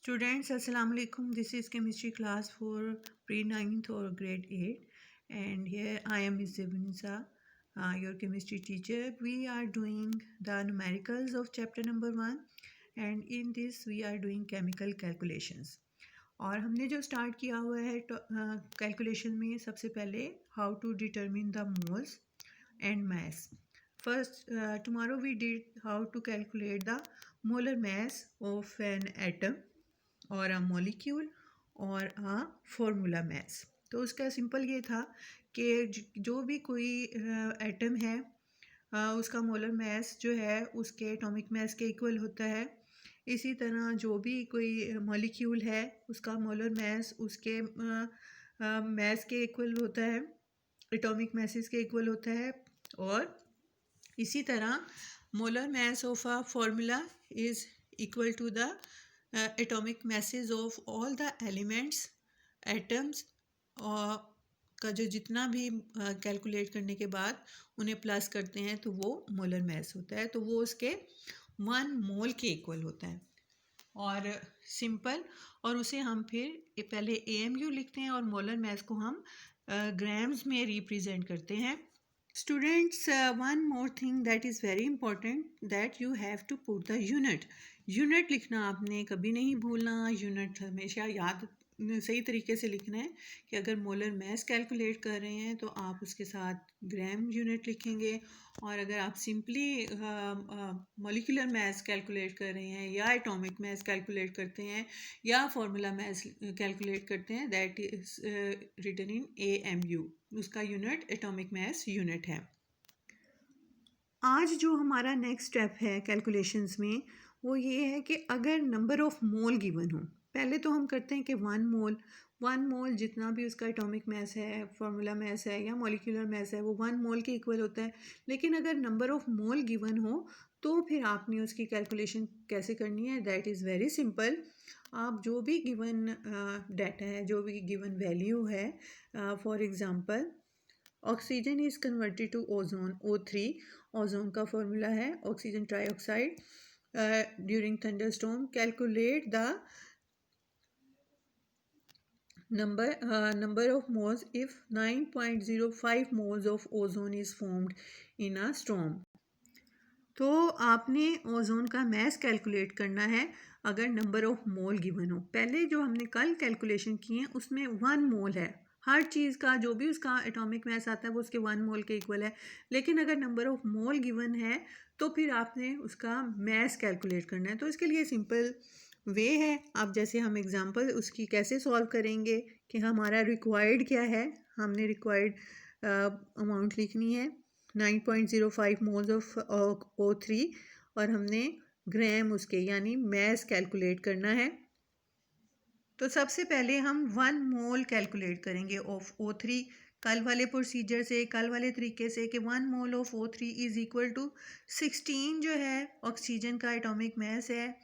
Students, Assalamu alaikum. This is chemistry class for pre-9th or grade 8, and here I am Ms. Zebunisa, your chemistry teacher. We are doing the numericals of chapter number 1, and in this we are doing chemical calculations. और हमने जो start किया हुआ है calculation में सबसे पहले how to determine the moles and mass. First, tomorrow we did how to calculate the molar mass of an atom or a molecule or a formula mass. तो उसका सिंपल ये था कि जो भी कोई एटम है उसका मोलर मैस जो है उसके एटॉमिक मैस के इक्वल होता है। इसी तरह जो भी कोई मॉलिक्यूल है उसका मोलर मैस उसके मैस के इक्वल होता है, एटॉमिक मैसेस के इक्वल होता है। और इसी तरह molar mass of a formula is equal to the atomic masses of all the elements atoms का जो जितना भी कैलकुलेट करने के बाद उन्हें प्लस करते हैं तो वो मोलर मैस होता है, तो वो उसके 1 मोल के इक्वल होता है। और सिंपल, और उसे हम फिर पहले AMU लिखते हैं और मोलर मैस को हम ग्राम्स में रिप्रेजेंट करते हैं। Students, one more thing that is very important that you have to put the unit लिखना आपने कभी नहीं भूलना। यूनिट हमेशा याद सही तरीके से लिखना है कि अगर मोलर मैस कैलकुलेट कर रहे हैं तो आप उसके साथ ग्राम यूनिट लिखेंगे, और अगर आप सिंपली मॉलिक्यूलर मैस कैलकुलेट कर रहे हैं या एटॉमिक मैस कैलकुलेट करते हैं या फार्मूला मैस कैलकुलेट करते हैं that is written in AMU, उसका यूनिट एटॉमिक मैस यूनिट है। आज जो हमारा नेक्स्ट स्टेप है कैलकुलेशंस में वो ये है कि अगर नंबर ऑफ मोल गिवन हो, पहले तो हम करते हैं कि वन मोल जितना भी उसका एटॉमिक मैस है, फार्मूला मैस है या मॉलिक्यूलर मैस है वो 1 मोल के इक्वल होता है। लेकिन अगर नंबर ऑफ मोल गिवन हो तो फिर आपने उसकी कैलकुलेशन कैसे करनी है, दैट इज़ वेरी सिंपल। आप जो भी गिवन डाटा है, जो भी गिवन वैल्यू है, for example oxygen is converted to ozone O3, ozone का फॉर्मूला है oxygen trioxide. During thunderstorm calculate the number of moles if 9.05 moles of ozone is formed in a storm. तो आपने ozone का mess calculate करना है अगर number of mole given हो। पहले जो हमने कल कैलकुलेशन किए हैं उसमें 1 मोल है, हर चीज़ का जो भी उसका एटॉमिक मैस आता है वो उसके 1 मोल के इक्वल है। लेकिन अगर नंबर ऑफ मोल गिवन है तो फिर आपने उसका मैस कैलकुलेट करना है। तो इसके लिए सिंपल वे है, आप जैसे हम एग्ज़ाम्पल उसकी कैसे सॉल्व करेंगे कि हमारा रिक्वायर्ड क्या है। हमने रिक्वायर्ड अमाउंट लिखनी है 9.05 मोल्स ऑफ O3 और हमने ग्राम उसके यानी मैस कैलकुलेट करना है। तो सबसे पहले हम 1 मोल कैलकुलेट करेंगे ऑफ O3 कल वाले प्रोसीजर से, कल वाले तरीके से कि 1 mole of O3 is equal to 16 जो है ऑक्सीजन का एटॉमिक मैस है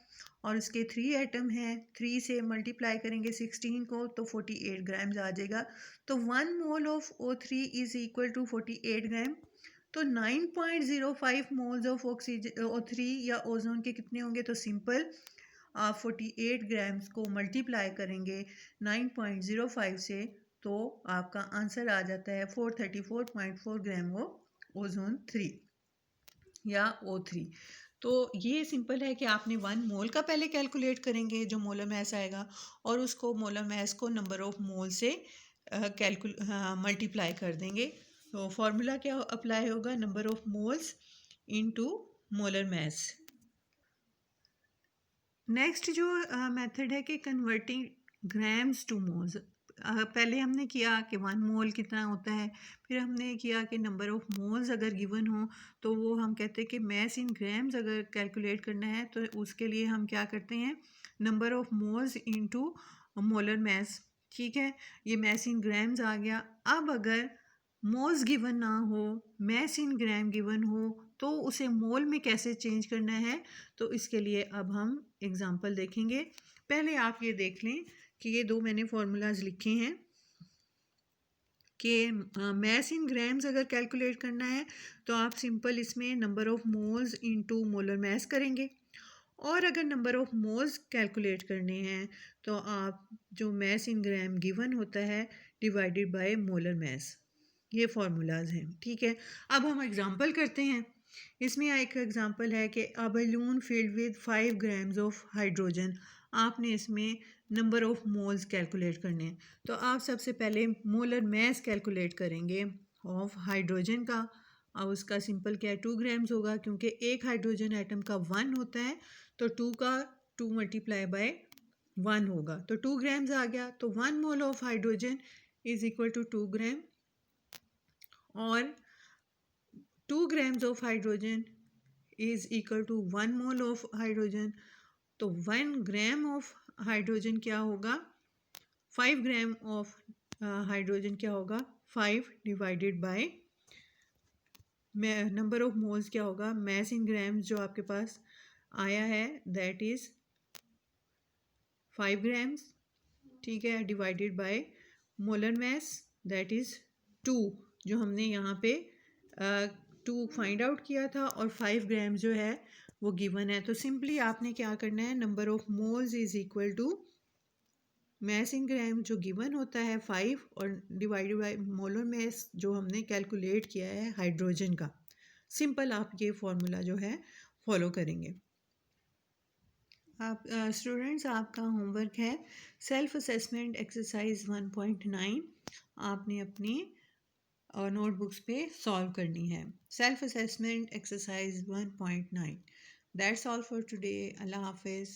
और उसके 3 एटम हैं, 3 से मल्टीप्लाई करेंगे 16 को तो 48 ग्राम्स आ जाएगा। तो 1 mole of O3 is equal to 48 gram. तो 9.05 मोल्स ऑफ ऑक्सीजन O3 या ओजोन के कितने होंगे, तो सिंपल आप 48 ग्राम्स को मल्टीप्लाई करेंगे 9.05 से तो आपका आंसर आ जाता है 434.4 ग्राम वो ओजोन 3 या O3। तो ये सिंपल है कि आपने 1 मोल का पहले कैलकुलेट करेंगे जो मोलर मैस आएगा और उसको मोलर मैस को नंबर ऑफ मोल से मल्टीप्लाई कर देंगे। तो फॉर्मूला क्या अप्लाई होगा, number of moles into molar mass. Next जो मेथड है कि कन्वर्टिंग ग्राम्स टू मोल्स। पहले हमने किया कि 1 मोल कितना होता है, फिर हमने किया कि नंबर ऑफ मोल्स अगर गिवन हो तो वो हम कहते हैं कि मैस इन ग्राम्स अगर कैलकुलेट करना है तो उसके लिए हम क्या करते हैं, number of moles into molar mass. ठीक है, ये मैस इन ग्राम्स आ गया। अब अगर मोल्स गिवन ना हो, मैस इन ग्राम गिवन हो तो उसे मोल में कैसे चेंज करना है, तो इसके लिए अब हम एग्जांपल देखेंगे। पहले आप ये देख लें कि ये 2 मैंने फार्मूलाज लिखे हैं कि मैस इन ग्राम्स अगर कैलकुलेट करना है तो आप सिंपल इसमें number of moles into molar mass करेंगे और अगर नंबर ऑफ़ मोल्स कैलकुलेट करने हैं तो आप जो मैस इन ग्राम गिवन होता है डिवाइडेड बाय मोलर मैस, ये फार्मूलाज हैं। ठीक है, अब हम एग्जांपल करते हैं। इसमें एक एग्जांपल है कि a balloon filled with 5 grams of hydrogen. आपने इसमें नंबर ऑफ़ मोल्स कैलकुलेट करने हैं, तो आप सबसे पहले मोलर मैस कैलकुलेट करेंगे ऑफ हाइड्रोजन का। अब उसका सिंपल क्या है, 2 ग्राम्स होगा, क्योंकि एक हाइड्रोजन एटम का 1 होता है, तो 2 का 2 मल्टीप्लाई बाय 1 होगा, तो 2 ग्राम्स आ गया। तो 1 mole of hydrogen is equal to 2 gram, और 2 grams of hydrogen is equal to 1 mole of hydrogen। तो 1 ग्राम ऑफ हाइड्रोजन क्या होगा, 5 ग्राम ऑफ हाइड्रोजन क्या होगा, 5 divided by number of moles क्या होगा, मैस इन ग्राम्स जो आपके पास आया है दैट इज़ 5 ग्राम्स। ठीक है, divided by molar mass that is 2, जो हमने यहाँ पे 2 फाइंड आउट किया था, और 5 ग्राम जो है वो गिवन है। तो सिंपली आपने क्या करना है, number of moles is equal to mass in gram जो गिवन होता है 5, और डिवाइडेड बाय मोलर मैस जो हमने कैलकुलेट किया है हाइड्रोजन का। सिंपल आप ये फार्मूला जो है फॉलो करेंगे। आप स्टूडेंट्स, आपका होमवर्क है सेल्फ असेसमेंट एक्सरसाइज 1.9। आपने अपनी और नोटबुक्स पे सॉल्व करनी है self assessment exercise 1.9। That's all for today. अल्लाह हाफिज़।